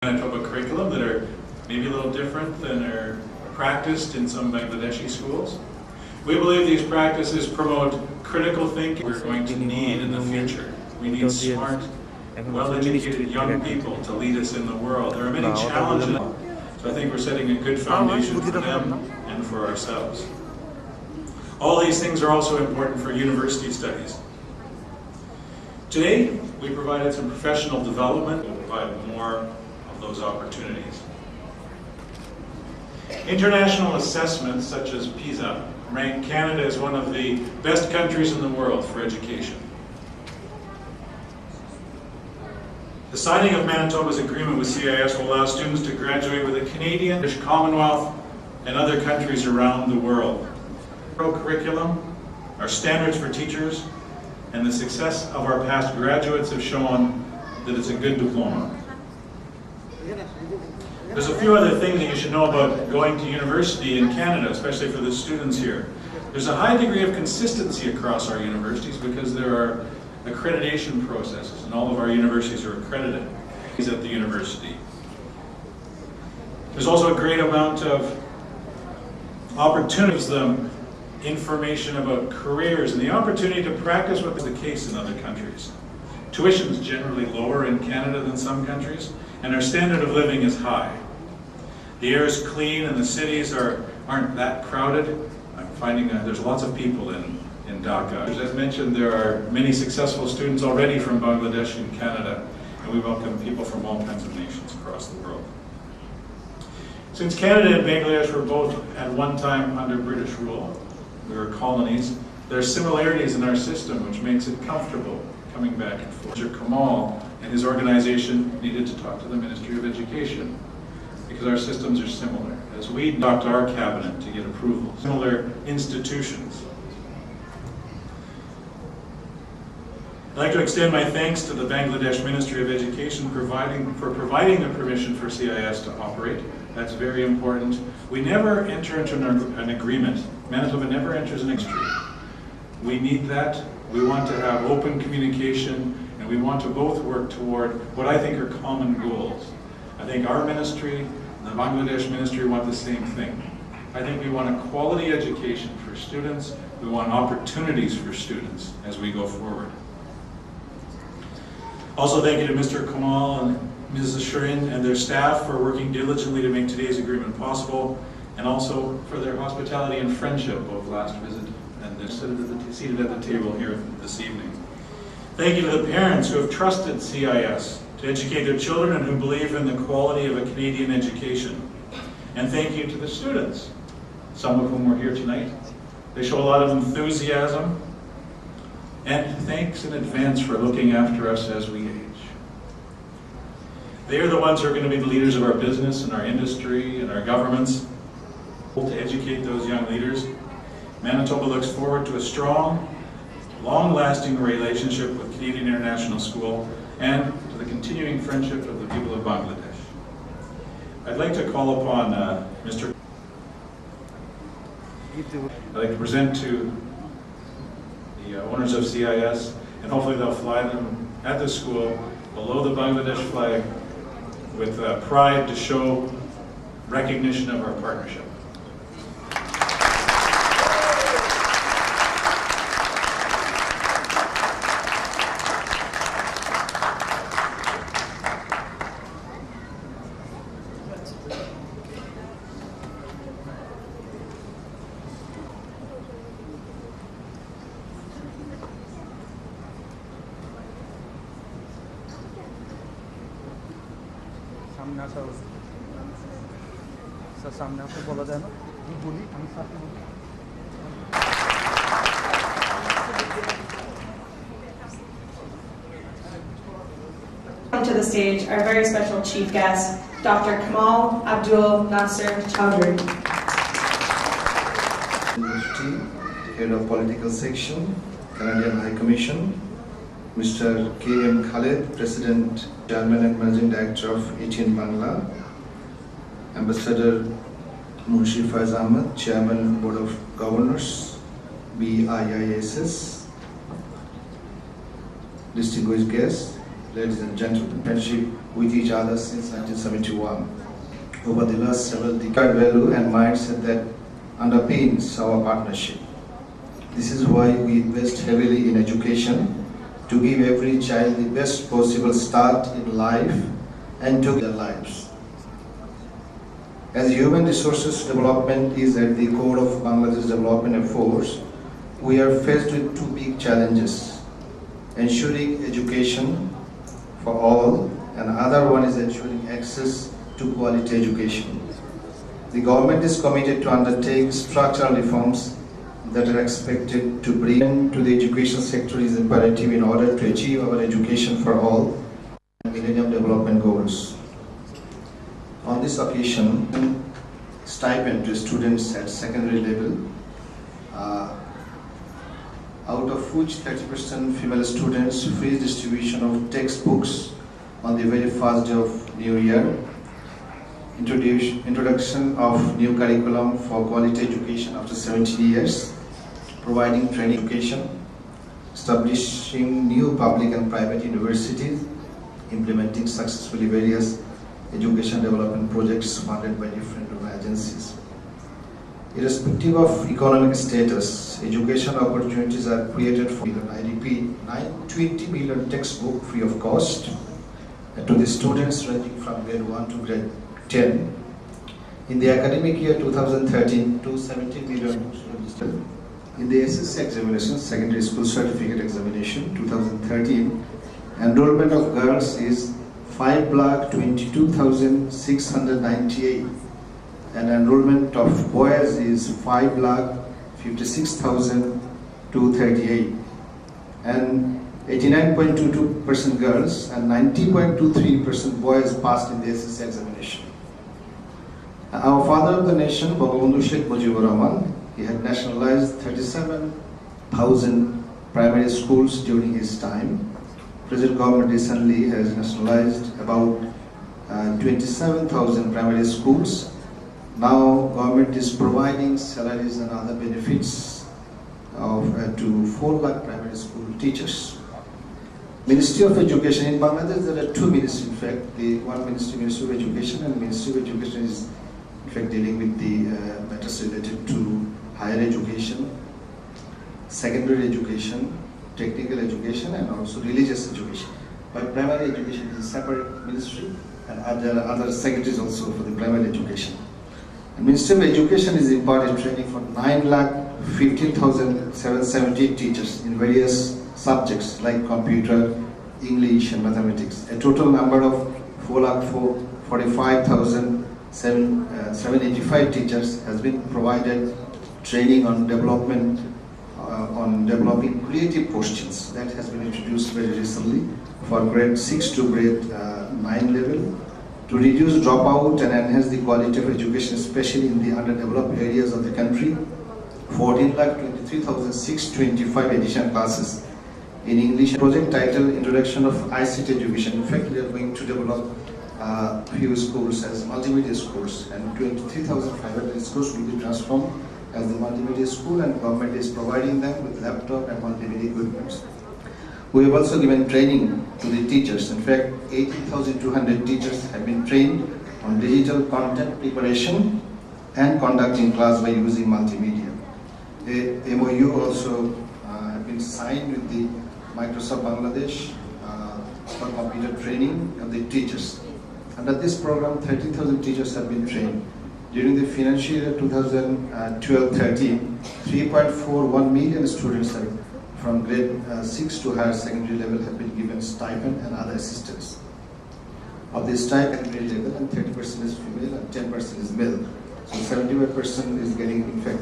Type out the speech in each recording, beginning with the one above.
Manitoba curriculum that are maybe a little different than are practiced in some Bangladeshi schools. We believe these practices promote critical thinking we're going to need in the future. We need smart, well-educated young people to lead us in the world. There are many challenges, so I think we're setting a good foundation for them and for ourselves. All these things are also important for university studies. Today, we provided some professional development. We'll provide more of those opportunities. International assessments such as PISA rank Canada as one of the best countries in the world for education. The signing of Manitoba's agreement with CIS will allow students to graduate with a Canadian, British Commonwealth, and other countries around the world. Our curriculum, our standards for teachers, and the success of our past graduates have shown that it's a good diploma. There's a few other things that you should know about going to university in Canada, especially for the students here. There's a high degree of consistency across our universities because there are accreditation processes, and all of our universities are accredited at the university. There's also a great amount of opportunities, them information about careers and the opportunity to practice what is the case in other countries. Tuition is generally lower in Canada than some countries, and our standard of living is high. The air is clean and the cities aren't that crowded. I'm finding there's lots of people in Dhaka. As mentioned, there are many successful students already from Bangladesh and Canada, and we welcome people from all kinds of nations across the world. Since Canada and Bangladesh were both at one time under British rule, we were colonies, there are similarities in our system which makes it comfortable coming back and forth. Mr. Kamal and his organization needed to talk to the Ministry of Education because our systems are similar. As we talked to our cabinet to get approval, similar institutions. I'd like to extend my thanks to the Bangladesh Ministry of Education for providing the permission for CIS to operate. That's very important. We never enter into an agreement. Manitoba never enters an agreement. We need that. We want to have open communication, and we want to both work toward what I think are common goals. I think our ministry and the Bangladesh ministry want the same thing. I think we want a quality education for students. We want opportunities for students as we go forward. Also, thank you to Mr. Kamal and Mrs. Shirin and their staff for working diligently to make today's agreement possible, and also for their hospitality and friendship both last visit and they're seated at the table here this evening. Thank you to the parents who have trusted CIS to educate their children and who believe in the quality of a Canadian education. And thank you to the students, some of whom are here tonight. They show a lot of enthusiasm. And thanks in advance for looking after us as we age. They are the ones who are going to be the leaders of our business and our industry and our governments. To educate those young leaders, Manitoba looks forward to a strong, long-lasting relationship with Canadian International School and to the continuing friendship of the people of Bangladesh. I'd like to call upon Mr. I'd like to present to the owners of CIS, and hopefully they'll fly them at the school below the Bangladesh flag with pride to show recognition of our partnership. सामने आपको बोला जाए ना बोली हम साथ में Welcome to the stage our very special chief guest, Dr. Kamal Abdul Nasser Chowdhury. University, Head of Political Section, Canadian High Commission, Mr. K.M. Khaled, President, Chairman and Managing Director of ATN Bangla, Ambassador Munshi Faiz Ahmed, Chairman, Board of Governors, BIISS, distinguished guests, ladies and gentlemen, friendship with each other since 1971. Over the last several decades, value and mindset that underpins our partnership. This is why we invest heavily in education, to give every child the best possible start in life and to their lives. As human resources development is at the core of Bangladesh's development efforts, we are faced with two big challenges: ensuring education for all, and another one is ensuring access to quality education. The government is committed to undertake structural reforms that are expected to bring to the education sector is imperative in order to achieve our education for all and Millennium Development Goals. On this occasion, stipend to students at secondary level, out of which 30% female students, free distribution of textbooks on the very first day of New Year, introduction of new curriculum for quality education after 17 years, providing training education, establishing new public and private universities, implementing successfully various education development projects funded by different agencies. Irrespective of economic status, education opportunities are created for IDP 20 million textbook free of cost to the students ranging from grade 1 to grade 10. In the academic year 2013, 217 million students. In the SSC examination, secondary school certificate examination 2013, enrollment of girls is 5,22,698 and enrollment of boys is 5,56,238 and 89.22% girls and 90.23% boys passed in the SSC examination. Our father of the nation, Bangabandhu Sheikh Mujibur Rahman, he had nationalized 37,000 primary schools during his time. Present government recently has nationalized about 27,000 primary schools. Now government is providing salaries and other benefits to 4 lakh primary school teachers. Ministry of Education in Bangladesh, there are two ministries in fact. The one ministry, Ministry of Education, and Ministry of Education is in fact dealing with the matters related to higher education, secondary education, technical education, and also religious education. But primary education is a separate ministry, and there are other secretaries also for the primary education. And Ministry of Education is imparting training for 9,15,778 teachers in various subjects like computer, English, and mathematics. A total number of 4,45,785 teachers has been provided training on developing creative questions that has been introduced very recently for grade 6 to grade 9 level to reduce dropout and enhance the quality of education, especially in the underdeveloped areas of the country. 14,23,625 additional classes in English. Project title Introduction of ICT Education. In fact, we are going to develop few schools as multimedia schools, and 23,500 schools will be transformed as the multimedia school, and government is providing them with laptop and multimedia equipment. We have also given training to the teachers. In fact, 18,200 teachers have been trained on digital content preparation and conducting class by using multimedia. A MOU also have been signed with the Microsoft Bangladesh for computer training of the teachers. Under this program, 30,000 teachers have been trained. During the financial year 2012-13, 3.41 million students from grade 6 to higher secondary level have been given stipend and other assistance. Of the stipend level, and 30% is female and 10% is male. So 75% is getting, in fact,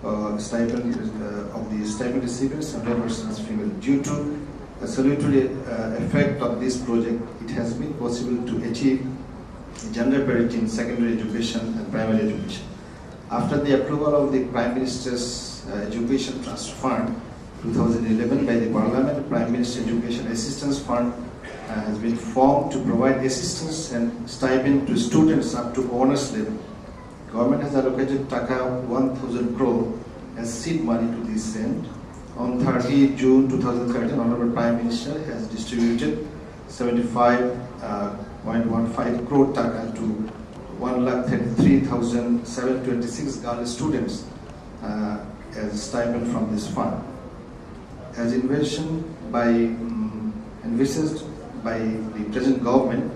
the stipend of the stipend recipients, and 10% is female. Due to a salutary effect of this project, it has been possible to achieve gender parity in secondary education and primary education. After the approval of the Prime Minister's Education Trust Fund 2011 by the Parliament, Prime Minister Education Assistance Fund has been formed to provide assistance and stipend to students up to honors level. Government has allocated Taka 1,000 crore as seed money to this end. On 30 June 2013, Honorable Prime Minister has distributed 75 1.15 crore taka to 1,33,726 girl students as stipend from this fund. As envisioned by the present government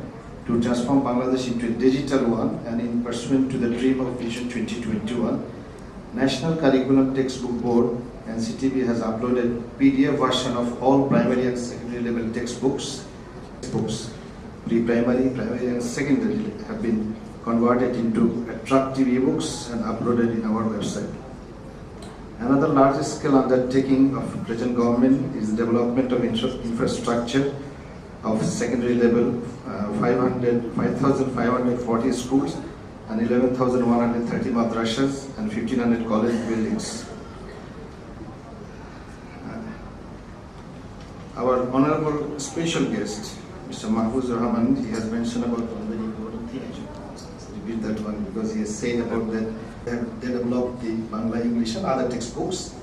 to transform Bangladesh into a digital one, and in pursuant to the dream of Vision 2021, National Curriculum Textbook Board (NCTB) has uploaded PDF version of all primary and secondary level textbooks. Pre-primary, primary, and secondary have been converted into attractive ebooks and uploaded in our website. Another large-scale undertaking of the present government is the development of infrastructure of secondary level, 5,540 schools and 11,130 madrasas and 1,500 college buildings. Our honorable special guest, Mr. Mahfouz Rahman, he has mentioned about one very important thing. I should repeat that one because he has said about that they developed the Bangla, English and other textbooks,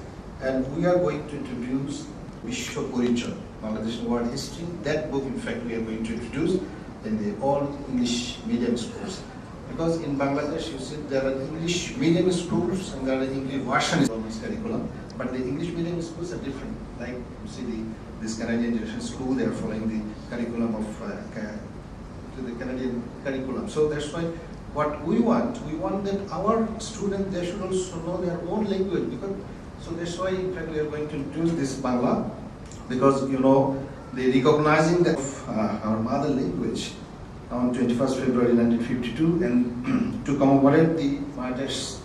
and we are going to introduce Vishwa Porichaya, Bangladesh World History. That book, in fact, we are going to introduce in the all English medium schools. Because in Bangladesh, you see, there are English medium schools and there are English versions of this curriculum, but the English medium schools are different. Like you see this Canadian Generation School, they are following the curriculum of the Canadian curriculum. So that's why what we want that our students, they should also know their own language. Because, so that's why, in fact, we are going to introduce this Bangla, because, you know, the recognizing that our mother language on 21st February 1952, and to commemorate the martyrs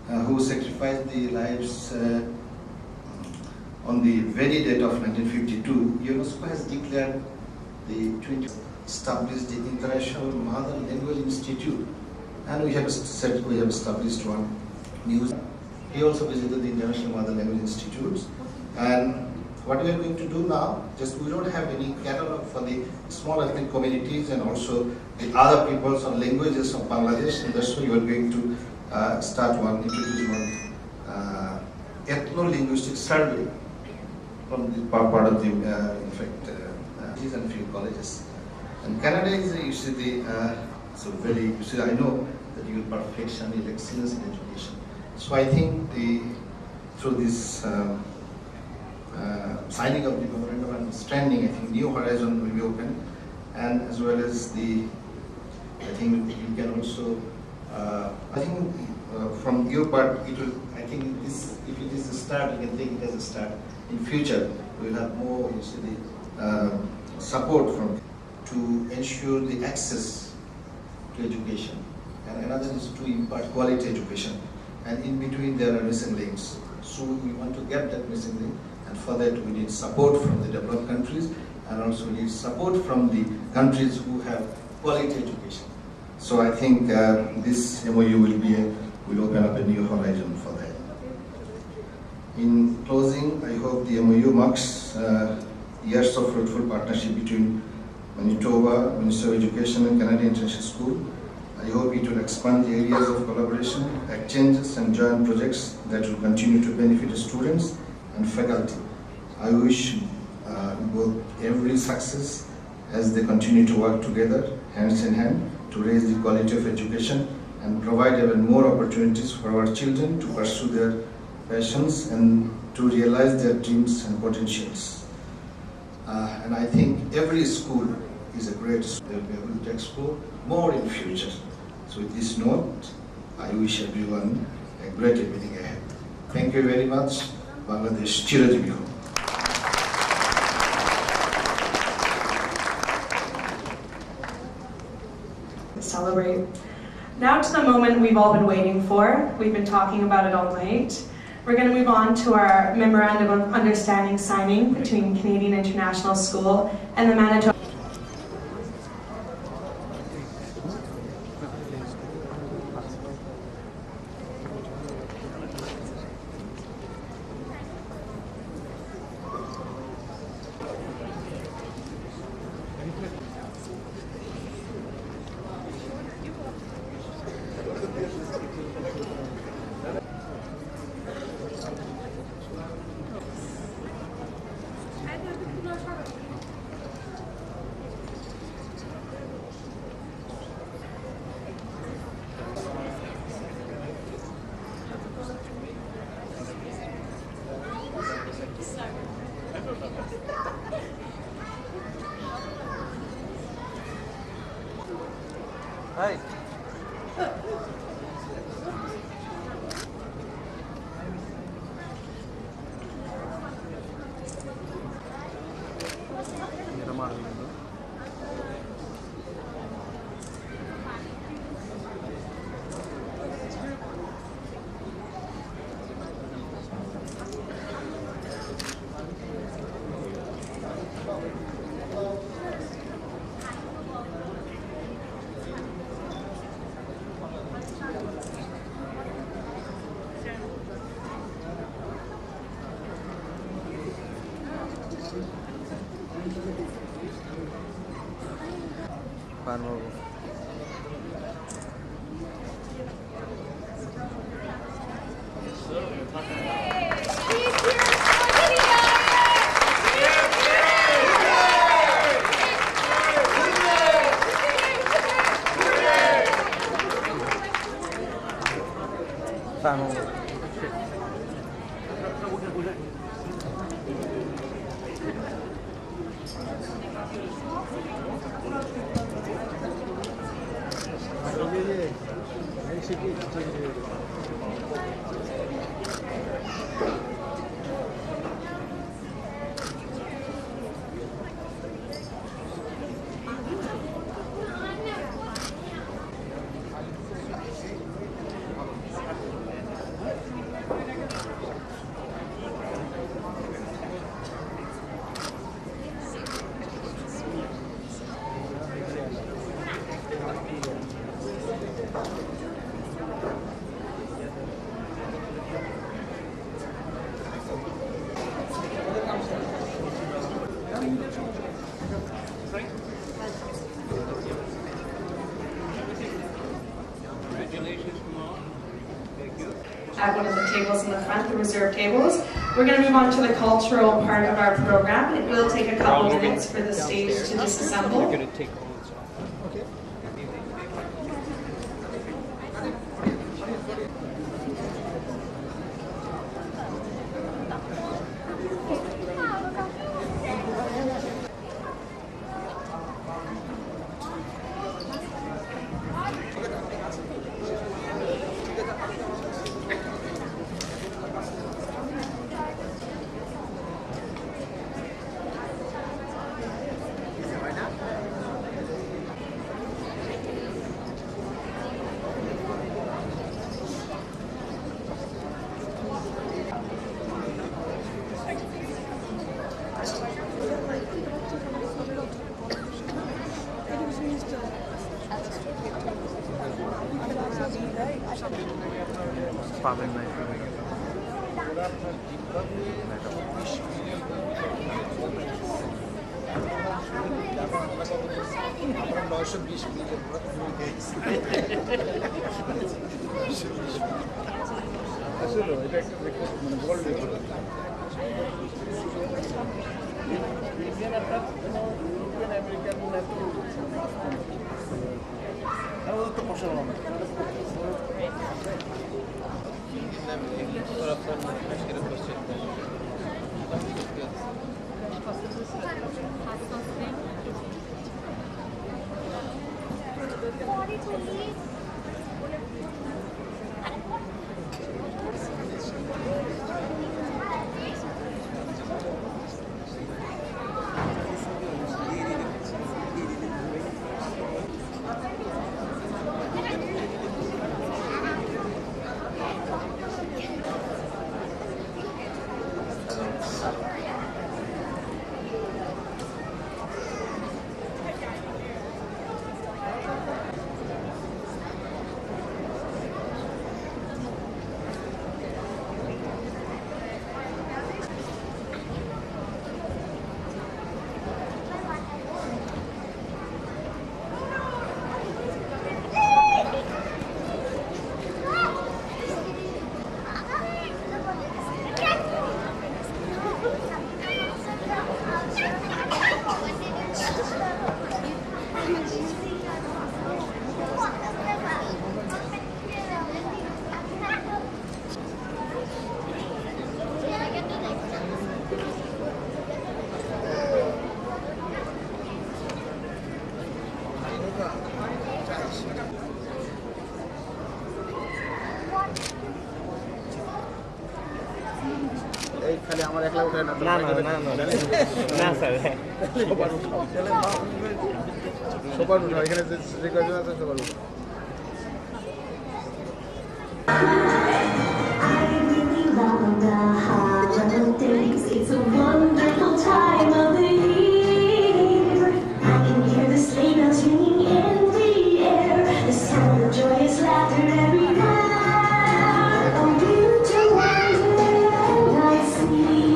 who sacrificed their lives on the very date of 1952, UNESCO has declared established the International Mother Language Institute, and we have established one news. He also visited the International Mother Language Institute, and what we are going to do now, just we don't have any catalog for the small ethnic communities and also the other peoples or languages of Bangladesh, and that's why we are going to introduce one ethno-linguistic survey from the part of the, in fact, and few colleges. And Canada is usually so very, you see, I know that you will perfection, you will excellence in education. So I think through this signing of the memorandum of understanding, I think new horizon will be open, and as well as I think you can also, I think from your part, it will, I think this, if it is a start, you can take it as a start. In future, we will have more, you see, support from to ensure the access to education, and another is to impart quality education, and in between there are missing links. So we want to get that missing link, and for that we need support from the developed countries, and also we need support from the countries who have quality education. So I think this MOU will open up a new horizon for that. In closing, I hope the MOU marks years of fruitful partnership between Manitoba, Ministry of Education and Canadian International School. I hope it will expand the areas of collaboration, exchanges and joint projects that will continue to benefit the students and faculty. I wish both every success as they continue to work together, hands in hand, to raise the quality of education and provide even more opportunities for our children to pursue their passions and to realize their dreams and potentials. And I think every school is a great school. They'll be able to explore more in future. So with this note, I wish everyone a great evening ahead. Thank you very much. Bangladesh Chirajibi ho. Celebrate. Now to the moment we've all been waiting for. We've been talking about it all night. We're going to move on to our Memorandum of Understanding signing between Canadian International School and the Manitoba. Hi. Paano? Paano? At one of the tables in the front, the reserved tables. We're going to move on to the cultural part of our program. It will take a couple minutes for the stage to disassemble. আমার একলা উঠে না না না না না না sir সবার উঠাও সবার উঠাও এখানে যে কয়জন আছে সবার উঠাও It's a wonderful time of the year. I can hear the sleigh bells ringing in the air. The sound of joyous laughter everywhere. A winter wonderland I see.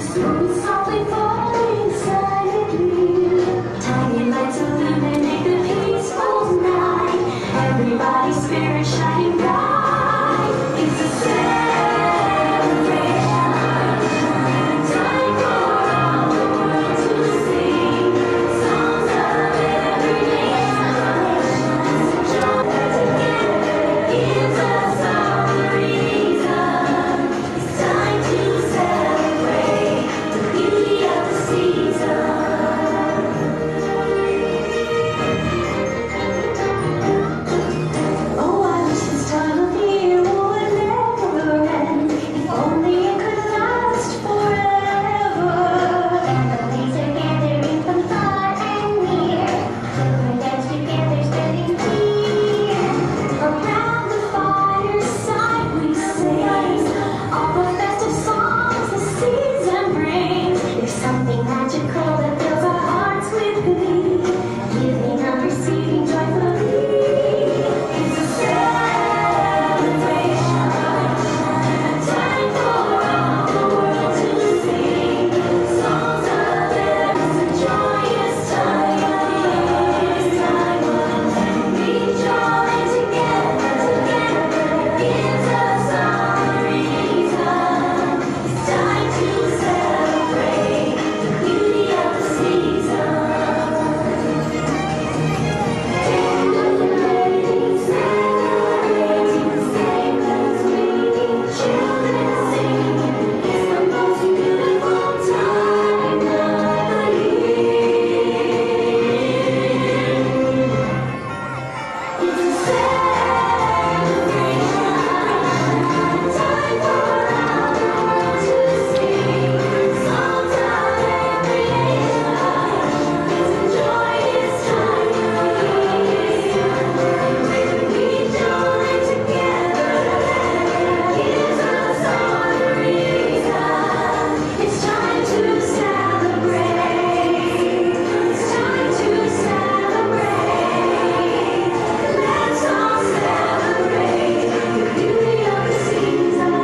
Snow softly falling silently. Tiny lights illuminate the peaceful night. Everybody's spirit shining bright. It's a something magical that fills our hearts with glee, giving and receiving joyfully. It's a celebration, time for all the world to sing songs of it's a joyous time we join together gives us all a reason. It's time to celebrate the beauty of the season. Celebrating, celebrating, same as we, children singing. It's the most beautiful time of the year. It's a celebration, time for all the world to sing songs of every nation. It's a joyous time of year. We join together, gives us all a reason. It's time to celebrate. It's time to celebrate. Let's all celebrate the beauty of the season.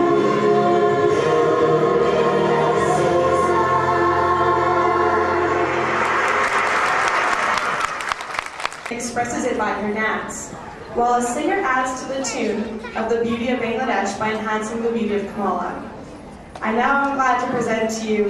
Expresses it by her dance, while a singer adds to the tune of the beauty of Bangladesh by enhancing the beauty of Kamala. I now am glad to present to you